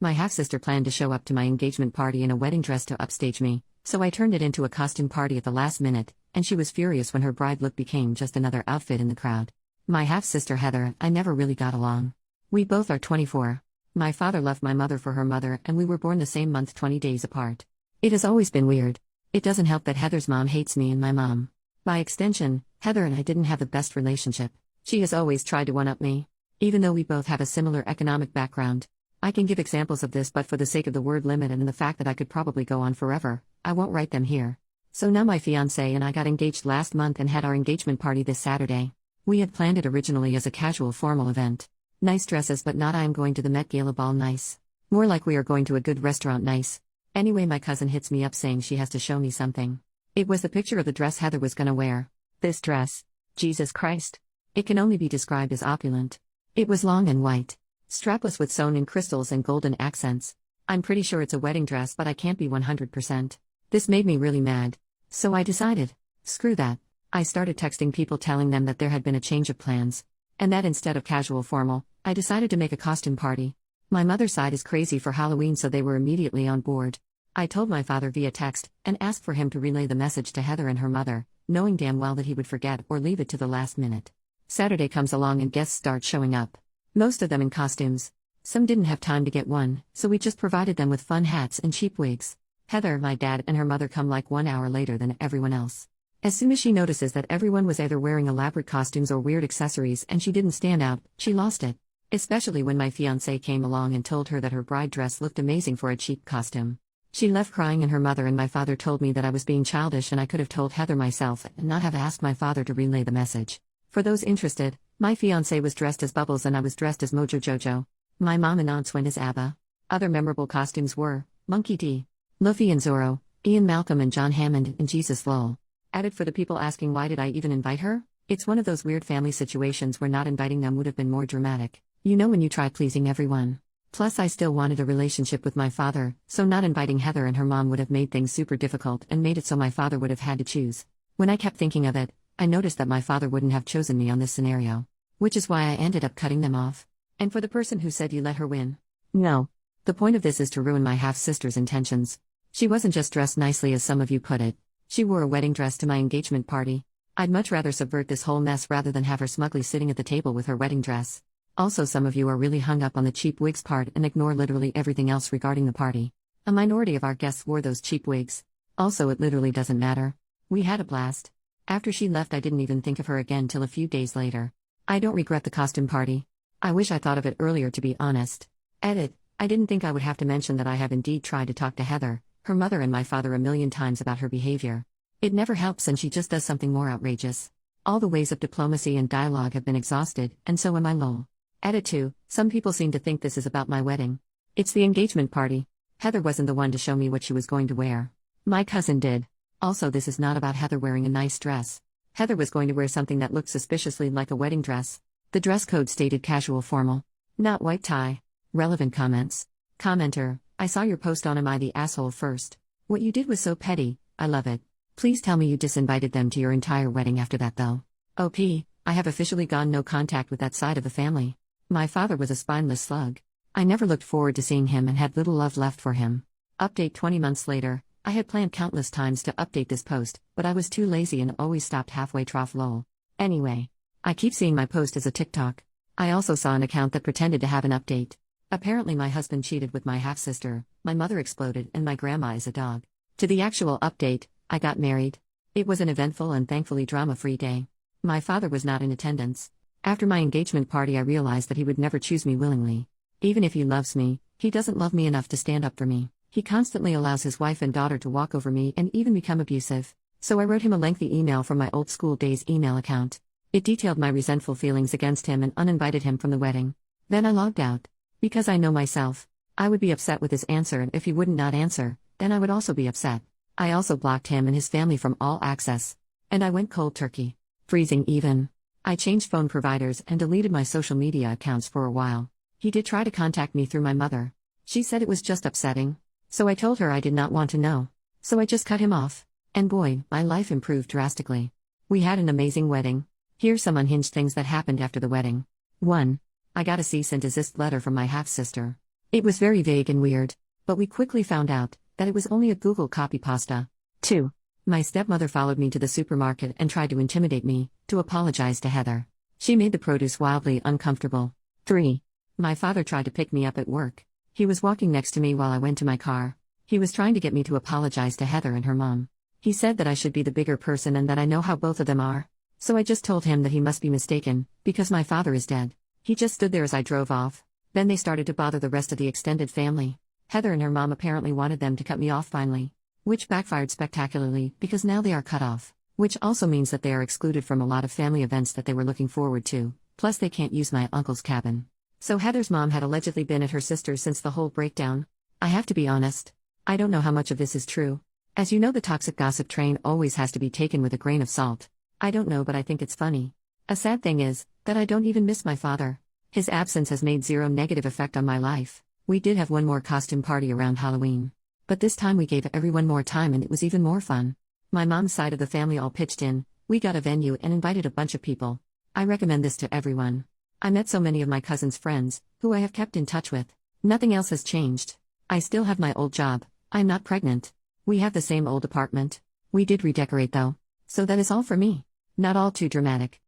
My half-sister planned to show up to my engagement party in a wedding dress to upstage me, so I turned it into a costume party at the last minute, and she was furious when her bride look became just another outfit in the crowd. My half-sister Heather, I never really got along. We both are 24. My father left my mother for her mother, and we were born the same month 20 days apart. It has always been weird. It doesn't help that Heather's mom hates me and my mom. By extension, Heather and I didn't have the best relationship. She has always tried to one-up me. Even though we both have a similar economic background. I can give examples of this, but for the sake of the word limit and the fact that I could probably go on forever, I won't write them here. So now my fiancé and I got engaged last month and had our engagement party this Saturday. We had planned it originally as a casual formal event. Nice dresses, but not I am going to the Met Gala ball nice. More like we are going to a good restaurant nice. Anyway, my cousin hits me up saying she has to show me something. It was the picture of the dress Heather was gonna wear. This dress. Jesus Christ. It can only be described as opulent. It was long and white. Strapless with sewn-in crystals and golden accents. I'm pretty sure it's a wedding dress, but I can't be 100%. This made me really mad. So I decided, screw that. I started texting people telling them that there had been a change of plans. And that instead of casual formal, I decided to make a costume party. My mother's side is crazy for Halloween, so they were immediately on board. I told my father via text, and asked for him to relay the message to Heather and her mother, knowing damn well that he would forget or leave it to the last minute. Saturday comes along and guests start showing up. Most of them in costumes. Some didn't have time to get one, so we just provided them with fun hats and cheap wigs. Heather, my dad, and her mother come like 1 hour later than everyone else. As soon as she notices that everyone was either wearing elaborate costumes or weird accessories and she didn't stand out, she lost it. Especially when my fiancé came along and told her that her bride dress looked amazing for a cheap costume. She left crying, and her mother and my father told me that I was being childish and I could have told Heather myself and not have asked my father to relay the message. For those interested, my fiancé was dressed as Bubbles and I was dressed as Mojo Jojo. My mom and aunts went as ABBA. Other memorable costumes were Monkey D, Luffy and Zorro, Ian Malcolm and John Hammond, and Jesus Lowell. Added for the people asking why did I even invite her? It's one of those weird family situations where not inviting them would have been more dramatic. You know when you try pleasing everyone. Plus I still wanted a relationship with my father, so not inviting Heather and her mom would have made things super difficult and made it so my father would have had to choose. When I kept thinking of it, I noticed that my father wouldn't have chosen me on this scenario. Which is why I ended up cutting them off. And for the person who said you let her win. No. The point of this is to ruin my half-sister's intentions. She wasn't just dressed nicely as some of you put it. She wore a wedding dress to my engagement party. I'd much rather subvert this whole mess rather than have her smugly sitting at the table with her wedding dress. Also, some of you are really hung up on the cheap wigs part and ignore literally everything else regarding the party. A minority of our guests wore those cheap wigs. Also, it literally doesn't matter. We had a blast. After she left, I didn't even think of her again till a few days later. I don't regret the costume party. I wish I thought of it earlier, to be honest. Edit. I didn't think I would have to mention that I have indeed tried to talk to Heather, her mother and my father a million times about her behavior. It never helps and she just does something more outrageous. All the ways of diplomacy and dialogue have been exhausted, and so am I lol. Edit 2. Some people seem to think this is about my wedding. It's the engagement party. Heather wasn't the one to show me what she was going to wear. My cousin did. Also, this is not about Heather wearing a nice dress. Heather was going to wear something that looked suspiciously like a wedding dress. The dress code stated casual formal. Not white tie. Relevant comments. Commenter, I saw your post on Am I the Asshole first. What you did was so petty, I love it. Please tell me you disinvited them to your entire wedding after that though. OP, I have officially gone no contact with that side of the family. My father was a spineless slug. I never looked forward to seeing him and had little love left for him. Update 20 months later. I had planned countless times to update this post, but I was too lazy and always stopped halfway trough lol. Anyway. I keep seeing my post as a TikTok. I also saw an account that pretended to have an update. Apparently my husband cheated with my half-sister, my mother exploded, and my grandma is a dog. To the actual update, I got married. It was an eventful and thankfully drama-free day. My father was not in attendance. After my engagement party I realized that he would never choose me willingly. Even if he loves me, he doesn't love me enough to stand up for me. He constantly allows his wife and daughter to walk over me and even become abusive. So I wrote him a lengthy email from my old school days email account. It detailed my resentful feelings against him and uninvited him from the wedding. Then I logged out. Because I know myself. I would be upset with his answer, and if he wouldn't not answer, then I would also be upset. I also blocked him and his family from all access. And I went cold turkey. Freezing even. I changed phone providers and deleted my social media accounts for a while. He did try to contact me through my mother. She said it was just upsetting. So I told her I did not want to know. So I just cut him off. And boy, my life improved drastically. We had an amazing wedding. Here's some unhinged things that happened after the wedding. 1. I got a cease and desist letter from my half-sister. It was very vague and weird, but we quickly found out that it was only a Google copypasta. 2. My stepmother followed me to the supermarket and tried to intimidate me, to apologize to Heather. She made the produce wildly uncomfortable. 3. My father tried to pick me up at work. He was walking next to me while I went to my car. He was trying to get me to apologize to Heather and her mom. He said that I should be the bigger person and that I know how both of them are. So I just told him that he must be mistaken, because my father is dead. He just stood there as I drove off. Then they started to bother the rest of the extended family. Heather and her mom apparently wanted them to cut me off finally, which backfired spectacularly because now they are cut off, which also means that they are excluded from a lot of family events that they were looking forward to, plus they can't use my uncle's cabin. So Heather's mom had allegedly been at her sister's since the whole breakdown. I have to be honest. I don't know how much of this is true. As you know, the toxic gossip train always has to be taken with a grain of salt. I don't know, but I think it's funny. A sad thing is that I don't even miss my father. His absence has made zero negative effect on my life. We did have one more costume party around Halloween. But this time we gave everyone more time and it was even more fun. My mom's side of the family all pitched in, we got a venue and invited a bunch of people. I recommend this to everyone. I met so many of my cousin's friends, who I have kept in touch with. Nothing else has changed. I still have my old job, I'm not pregnant. We have the same old apartment. We did redecorate though. So that is all for me. Not all too dramatic.